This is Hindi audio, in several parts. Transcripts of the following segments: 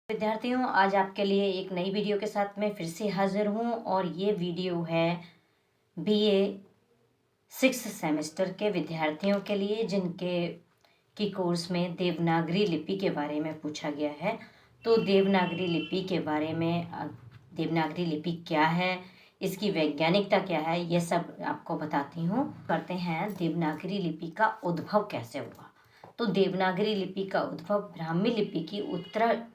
विद्यार्थियों, आज आपके लिए एक नई वीडियो के साथ मैं फिर से हाजिर हूँ और ये वीडियो है बीए 6th सेमेस्टर के विद्यार्थियों के लिए जिनके की कोर्स में देवनागरी लिपि के बारे में पूछा गया है। तो देवनागरी लिपि के बारे में देवनागरी लिपि क्या है, इसकी वैज्ञानिकता क्या है, ये सब आपको बताती हूँ। करते हैं देवनागरी लिपि का उद्भव कैसे हुआ। तो देवनागरी लिपि का उद्भव ब्राह्मी लिपि की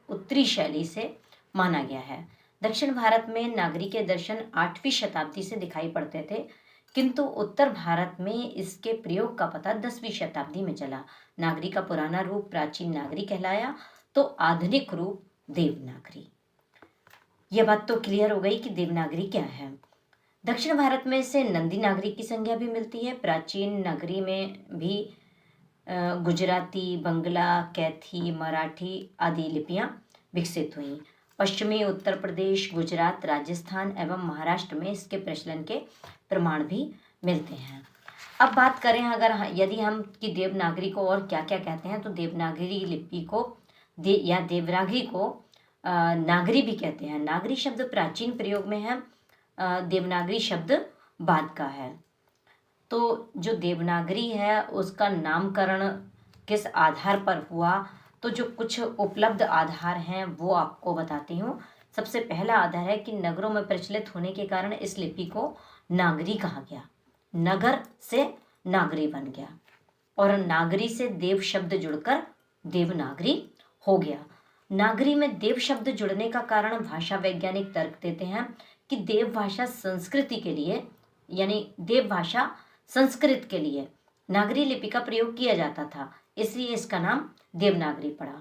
उत्तरी शैली से माना गया है। दक्षिण भारत में नागरी के दर्शन 8वीं शताब्दी से दिखाई पड़ते थे, किंतु उत्तर भारत में इसके प्रयोग का पता 10वीं शताब्दी में चला। नागरी का पुराना रूप प्राचीन नागरी कहलाया, तो आधुनिक रूप देवनागरी। यह बात तो क्लियर हो गई कि देवनागरी क्या है। दक्षिण भारत में इसे नंदी नागरी की संज्ञा भी मिलती है। प्राचीन नागरी में भी गुजराती, बंगला, कैथी, मराठी आदि लिपियां विकसित हुई। पश्चिमी उत्तर प्रदेश, गुजरात, राजस्थान एवं महाराष्ट्र में इसके प्रचलन के प्रमाण भी मिलते हैं। अब बात करें यदि हम कि देवनागरी को और क्या क्या कहते हैं, तो देवनागरी लिपि को या देवनागरी को नागरी भी कहते हैं। नागरी शब्द प्राचीन प्रयोग में है, देवनागरी शब्द बाद का है। तो जो देवनागरी है उसका नामकरण किस आधार पर हुआ, तो जो कुछ उपलब्ध आधार हैं वो आपको बताती हूँ। सबसे पहला आधार है कि नगरों में प्रचलित होने के कारण इस लिपि को नागरी कहा गया। नगर से नागरी बन गया और नागरी से देव शब्द जुड़कर देवनागरी हो गया। नागरी में देव शब्द जुड़ने का कारण भाषा वैज्ञानिक तर्क देते हैं कि देव भाषा संस्कृति के लिए, यानी देव भाषा संस्कृत के लिए नागरी लिपि का प्रयोग किया जाता था, इसलिए इसका नाम देवनागरी पड़ा।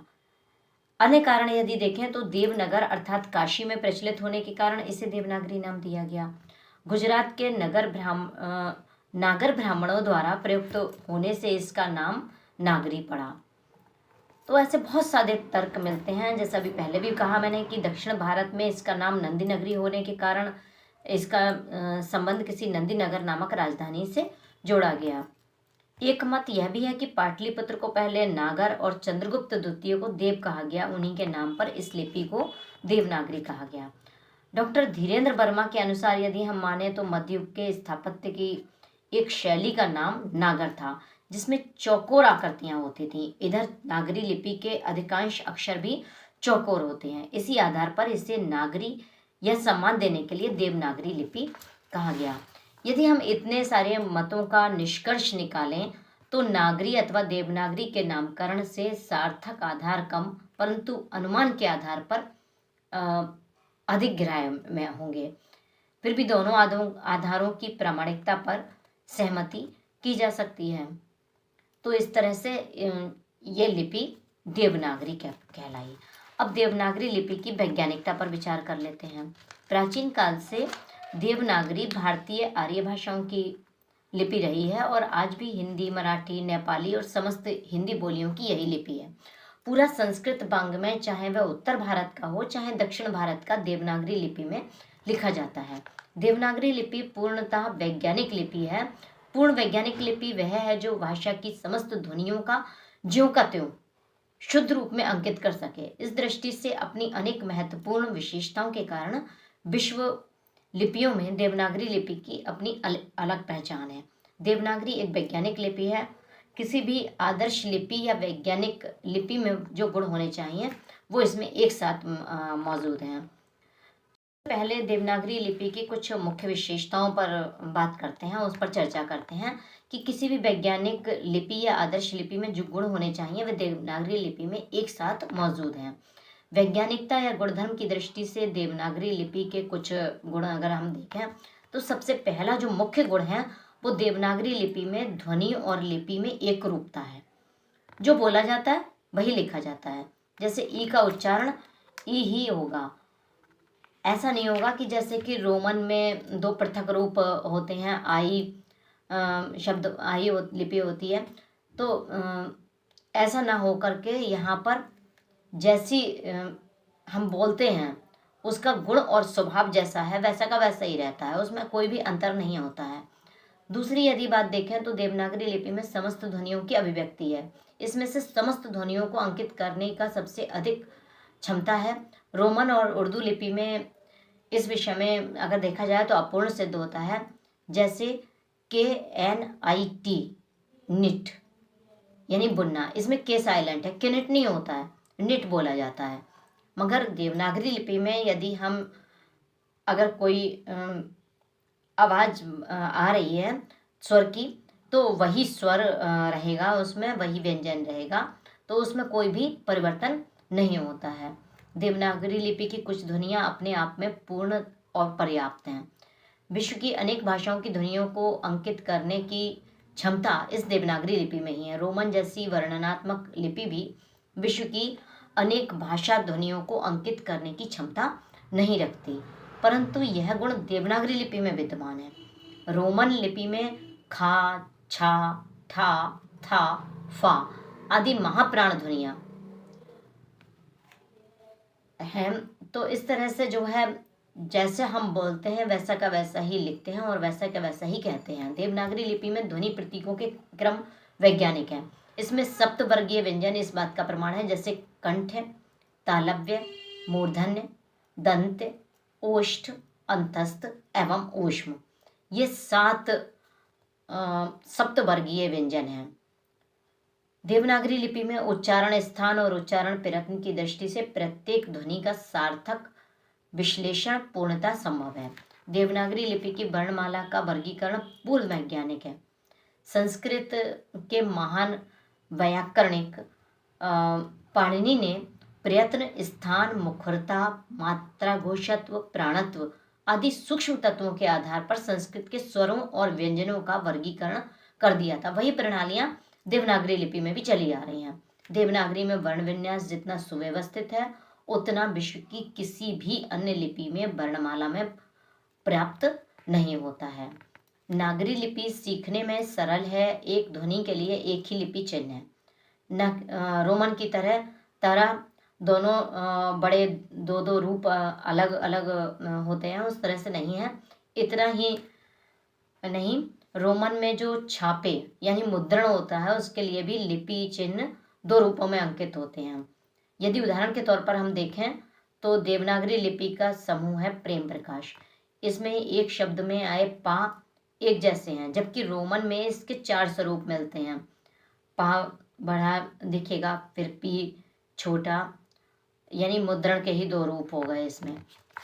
अन्य कारण यदि देखें तो देवनगर अर्थात काशी में प्रचलित होने के कारण इसे देवनागरी नाम दिया गया। गुजरात के नागर ब्राह्मणों द्वारा प्रयुक्त होने से इसका नाम नागरी पड़ा। तो ऐसे बहुत सारे तर्क मिलते हैं। जैसा अभी पहले भी कहा मैंने कि दक्षिण भारत में इसका नाम नंदी नगरी होने के कारण इसका संबंध किसी नंदी नगर नामक राजधानी से जोड़ा गया। एक मत यह भी है कि पाटलिपुत्र को पहले नागर और चंद्रगुप्त द्वितीय को देव कहा गया, उन्हीं के नाम पर इस लिपि को देवनागरी कहा गया। डॉक्टर धीरेन्द्र वर्मा के अनुसार यदि हम माने तो मध्ययुग के स्थापत्य की एक शैली का नाम नागर था, जिसमें चौकोर आकृतियां होती थीं। इधर नागरी लिपि के अधिकांश अक्षर भी चौकोर होते हैं। इसी आधार पर इसे नागरी यह सम्मान देने के लिए देवनागरी लिपि कहा गया। यदि हम इतने सारे मतों का निष्कर्ष निकालें तो नागरी अथवा देवनागरी के नामकरण से सार्थक आधार कम, परंतु अनुमान के आधार पर अधिक ग्राह्य में होंगे। फिर भी दोनों आधारों की प्रामाणिकता पर सहमति की जा सकती है। तो इस तरह से ये लिपि देवनागरी कहलाई। अब देवनागरी लिपि की वैज्ञानिकता पर विचार कर लेते हैं। प्राचीन काल से देवनागरी भारतीय आर्य भाषाओं की लिपि रही है और आज भी हिंदी, मराठी, नेपाली और समस्त हिंदी बोलियों की यही लिपि है। पूरा संस्कृत वाङ्मय, चाहे वह उत्तर भारत का हो चाहे दक्षिण भारत का, देवनागरी लिपि में लिखा जाता है। देवनागरी लिपि पूर्णतः वैज्ञानिक लिपि है। पूर्ण वैज्ञानिक लिपि वह है जो भाषा की समस्त ध्वनियों का ज्यों का त्यों शुद्ध रूप में अंकित कर सके। इस दृष्टि से अपनी अनेक महत्वपूर्ण विशेषताओं के कारण विश्व लिपियों में देवनागरी लिपि की अपनी अलग पहचान है। देवनागरी एक वैज्ञानिक लिपि है। किसी भी आदर्श लिपि या वैज्ञानिक लिपि में जो गुण होने चाहिए वो इसमें एक साथ मौजूद हैं। पहले देवनागरी लिपि की कुछ मुख्य विशेषताओं पर बात करते हैं, उस पर चर्चा करते हैं कि किसी भी वैज्ञानिक लिपि या आदर्श लिपि में जो गुण होने चाहिए वे देवनागरी लिपि में एक साथ मौजूद हैं। वैज्ञानिकता या गुणधर्म की दृष्टि से देवनागरी लिपि के कुछ गुण अगर हम देखें तो सबसे पहला जो मुख्य गुण है वो देवनागरी लिपि में ध्वनि और लिपि में एक रूपता है। जो बोला जाता है वही लिखा जाता है। जैसे ई का उच्चारण ई ही होगा, ऐसा नहीं होगा कि जैसे कि रोमन में दो पृथक रूप होते हैं, आई शब्द आई लिपि होती है, तो ऐसा ना हो करके यहाँ पर जैसी हम बोलते हैं उसका गुण और स्वभाव जैसा है वैसा का वैसा ही रहता है, उसमें कोई भी अंतर नहीं होता है। दूसरी यदि बात देखें तो देवनागरी लिपि में समस्त ध्वनियों की अभिव्यक्ति है। इसमें से समस्त ध्वनियों को अंकित करने का सबसे अधिक क्षमता है। रोमन और उर्दू लिपि में इस विषय में अगर देखा जाए तो अपूर्ण सिद्ध होता है। जैसे KNIT, निट यानी बुनना, इसमें के साइलेंट है, किनिट नहीं होता है, निट बोला जाता है। मगर देवनागरी लिपि में यदि हम अगर कोई आवाज आ रही है स्वर की, तो वही स्वर रहेगा, उसमें वही व्यंजन रहेगा, तो उसमें कोई भी परिवर्तन नहीं होता है। देवनागरी लिपि की कुछ ध्वनियाँ अपने आप में पूर्ण और पर्याप्त हैं। विश्व की अनेक भाषाओं की ध्वनियों को अंकित करने की क्षमता इस देवनागरी लिपि में ही है। रोमन जैसी वर्णनात्मक लिपि भी विश्व की अनेक भाषा ध्वनियों को अंकित करने की क्षमता नहीं रखती, परंतु यह गुण देवनागरी लिपि में विद्यमान है। रोमन लिपि में खा, छा, ठा, था, फा आदि महाप्राण ध्वनियाँ हैं। तो इस तरह से जो है, जैसे हम बोलते हैं वैसा का वैसा ही लिखते हैं और वैसा का वैसा ही कहते हैं। देवनागरी लिपि में ध्वनि प्रतीकों के क्रम वैज्ञानिक हैं। इसमें सप्तवर्गीय व्यंजन इस बात का प्रमाण है, जैसे कंठ, तालव्य, मूर्धन्य, दंत, ओष्ठ, अंतस्थ एवं ऊष्म, ये 7 सप्तवर्गीय व्यंजन हैं। देवनागरी लिपि में उच्चारण स्थान और उच्चारण प्रयत्न की दृष्टि से प्रत्येक ध्वनि का सार्थक विश्लेषण पूर्णतः संभव है। देवनागरी लिपि की वर्णमाला का वर्गीकरण पूर्ण वैज्ञानिक है। संस्कृत के महान वैयाकरणिक पाणिनि ने प्रयत्न, स्थान, मुखरता, मात्रा, घोषत्व, प्राणत्व आदि सूक्ष्म तत्वों के आधार पर संस्कृत के स्वरों और व्यंजनों का वर्गीकरण कर दिया था। वही प्रणालियां देवनागरी लिपि में भी चली आ रही हैं। देवनागरी में वर्ण विन्यास जितना सुव्यवस्थित है, उतना विश्व की किसी भी अन्य लिपि में वर्णमाला में प्राप्त नहीं होता है। नागरी लिपि सीखने में सरल है। एक ध्वनि के लिए एक ही लिपि चिन्ह है। न रोमन की तरह दोनों बड़े दो रूप अलग अलग होते हैं, उस तरह से नहीं है। इतना ही नहीं, रोमन में जो छापे यानी मुद्रण होता है, उसके लिए भी लिपि चिन्ह 2 रूपों में अंकित होते हैं। यदि उदाहरण के तौर पर हम देखें तो देवनागरी लिपि का समूह है प्रेम प्रकाश। इसमें एक शब्द में आए पा एक जैसे हैं, जबकि रोमन में इसके 4 स्वरूप मिलते हैं। पा बड़ा दिखेगा, फिर पी छोटा, यानी मुद्रण के ही 2 रूप हो गए इसमें।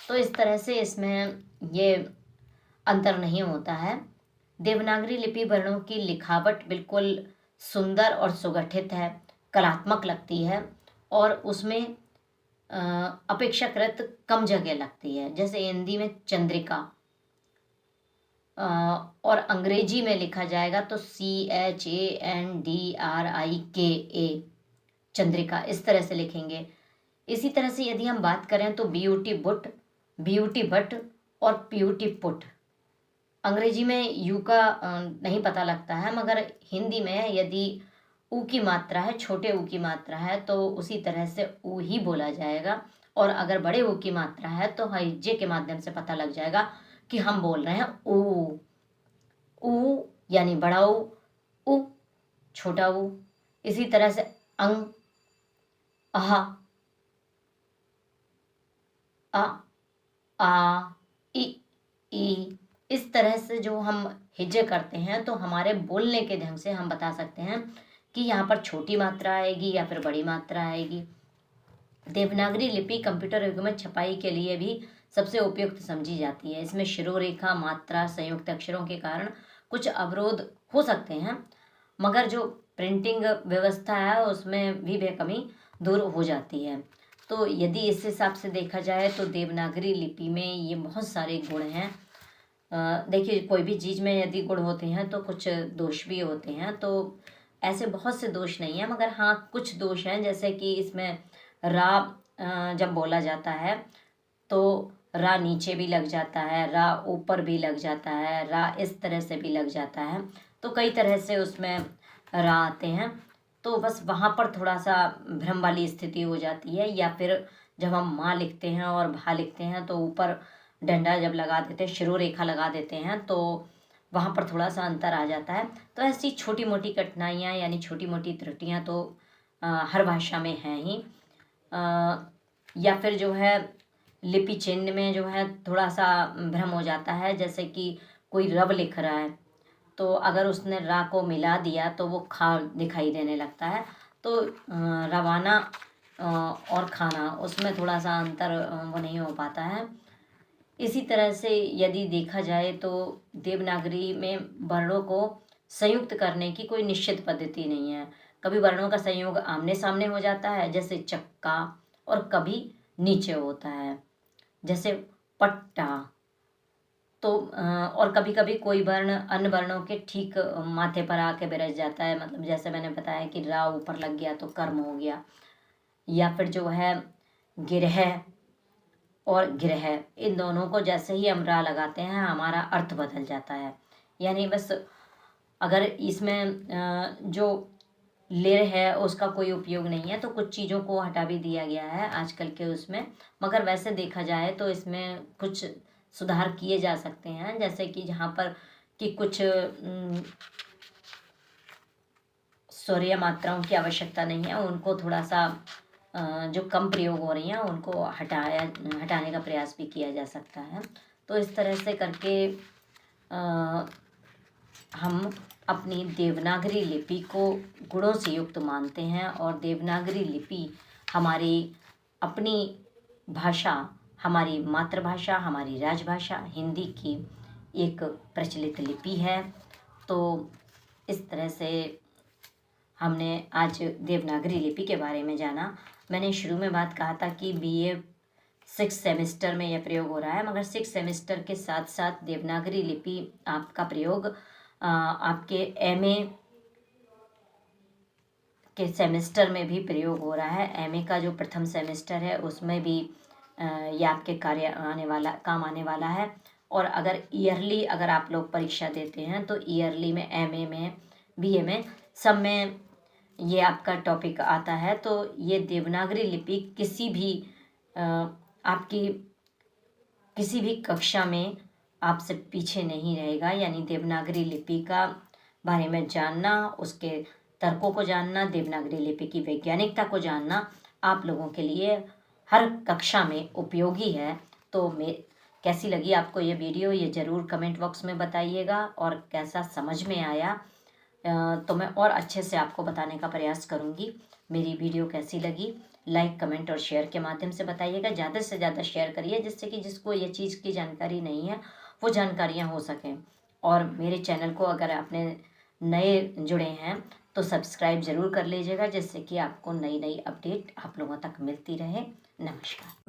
तो इस तरह से इसमें ये अंतर नहीं होता है। देवनागरी लिपि वर्णों की लिखावट बिल्कुल सुंदर और सुगठित है, कलात्मक लगती है और उसमें अपेक्षाकृत कम जगह लगती है। जैसे हिंदी में चंद्रिका और अंग्रेजी में लिखा जाएगा तो CHANDRIKA, चंद्रिका, इस तरह से लिखेंगे। इसी तरह से यदि हम बात करें तो ब्यूटी बुट, ब्यूटी बट और प्यूटी पुट, अंग्रेजी में यू का नहीं पता लगता है, मगर हिंदी में यदि ऊ की मात्रा है, छोटे ऊ की मात्रा है, तो उसी तरह से ऊ ही बोला जाएगा। और अगर बड़े ऊ की मात्रा है तो हइजे के माध्यम से पता लग जाएगा कि हम बोल रहे हैं ऊ। ऊ यानी बड़ा ऊ, छोटा ऊ। इसी तरह से अंग, आहा, आ, ई, इस तरह से जो हम हिज्जे करते हैं तो हमारे बोलने के ढंग से हम बता सकते हैं कि यहाँ पर छोटी मात्रा आएगी या फिर बड़ी मात्रा आएगी। देवनागरी लिपि कंप्यूटर युग में छपाई के लिए भी सबसे उपयुक्त समझी जाती है। इसमें शिरोरेखा, मात्रा, संयुक्त अक्षरों के कारण कुछ अवरोध हो सकते हैं, मगर जो प्रिंटिंग व्यवस्था है उसमें भी बेकमी दूर हो जाती है। तो यदि इस हिसाब से देखा जाए तो देवनागरी लिपि में ये बहुत सारे गुण हैं। देखिए, कोई भी चीज़ में यदि गुण होते हैं तो कुछ दोष भी होते हैं, तो ऐसे बहुत से दोष नहीं हैं, मगर हाँ कुछ दोष हैं। जैसे कि इसमें रा जब बोला जाता है तो रा नीचे भी लग जाता है, रा ऊपर भी लग जाता है, रा इस तरह से भी लग जाता है, तो कई तरह से उसमें रा आते हैं। तो बस वहाँ पर थोड़ा सा भ्रम वाली स्थिति हो जाती है। या फिर जब हम माँ लिखते हैं और भा लिखते हैं तो ऊपर डंडा जब लगा देते हैं, शिरोरेखा लगा देते हैं, तो वहाँ पर थोड़ा सा अंतर आ जाता है। तो ऐसी छोटी मोटी कठिनाइयाँ यानी छोटी मोटी त्रुटियाँ तो हर भाषा में हैं ही। या फिर जो है लिपि चिन्ह में जो है थोड़ा सा भ्रम हो जाता है, जैसे कि कोई रव लिख रहा है तो अगर उसने रा को मिला दिया तो वो खा दिखाई देने लगता है। तो रवाना और खाना उसमें थोड़ा सा अंतर वो नहीं हो पाता है। इसी तरह से यदि देखा जाए तो देवनागरी में वर्णों को संयुक्त करने की कोई निश्चित पद्धति नहीं है। कभी वर्णों का संयोग आमने सामने हो जाता है जैसे चक्का, और कभी नीचे होता है जैसे पट्टा। तो और कभी कभी कोई वर्ण अन्य वर्णों के ठीक माथे पर आके बिरज जाता है, मतलब जैसे मैंने बताया कि रा ऊपर लग गया तो कर्म हो गया। या फिर जो है गिरह और गृह, इन दोनों को जैसे ही हम रा लगाते हैं हमारा अर्थ बदल जाता है। यानी बस अगर इसमें जो लेर है उसका कोई उपयोग नहीं है, तो कुछ चीज़ों को हटा भी दिया गया है आजकल के उसमें। मगर वैसे देखा जाए तो इसमें कुछ सुधार किए जा सकते हैं, जैसे कि जहाँ पर कि कुछ स्वरीय मात्राओं की आवश्यकता नहीं है उनको थोड़ा सा जो कम प्रयोग हो रही हैं उनको हटाने का प्रयास भी किया जा सकता है। तो इस तरह से करके हम अपनी देवनागरी लिपि को गुणों से युक्त मानते हैं, और देवनागरी लिपि हमारी अपनी भाषा, हमारी मातृभाषा, हमारी राजभाषा हिंदी की एक प्रचलित लिपि है। तो इस तरह से हमने आज देवनागरी लिपि के बारे में जाना। मैंने शुरू में बात कहा था कि BA 6 सेमेस्टर में यह प्रयोग हो रहा है, मगर 6 सेमेस्टर के साथ साथ देवनागरी लिपि आपका प्रयोग आपके MA के सेमेस्टर में भी प्रयोग हो रहा है। MA का जो प्रथम सेमेस्टर है उसमें भी ये आपके काम आने वाला है। और अगर ईयरली अगर आप लोग परीक्षा देते हैं तो ईयरली में MA में BA में सब में ये आपका टॉपिक आता है। तो ये देवनागरी लिपि किसी भी आपकी किसी भी कक्षा में आपसे पीछे नहीं रहेगा। यानी देवनागरी लिपि का बारे में जानना, उसके तर्कों को जानना, देवनागरी लिपि की वैज्ञानिकता को जानना आप लोगों के लिए हर कक्षा में उपयोगी है। तो कैसी लगी आपको ये वीडियो, ये ज़रूर कमेंट बॉक्स में बताइएगा, और कैसा समझ में आया तो मैं और अच्छे से आपको बताने का प्रयास करूँगी। मेरी वीडियो कैसी लगी लाइक, कमेंट और शेयर के माध्यम से बताइएगा। ज़्यादा से ज़्यादा शेयर करिए जिससे कि जिसको ये चीज़ की जानकारी नहीं है वो जानकारियाँ हो सकें। और मेरे चैनल को अगर आपने नए जुड़े हैं तो सब्सक्राइब ज़रूर कर लीजिएगा, जिससे कि आपको नई नई अपडेट आप लोगों तक मिलती रहे। नमस्कार।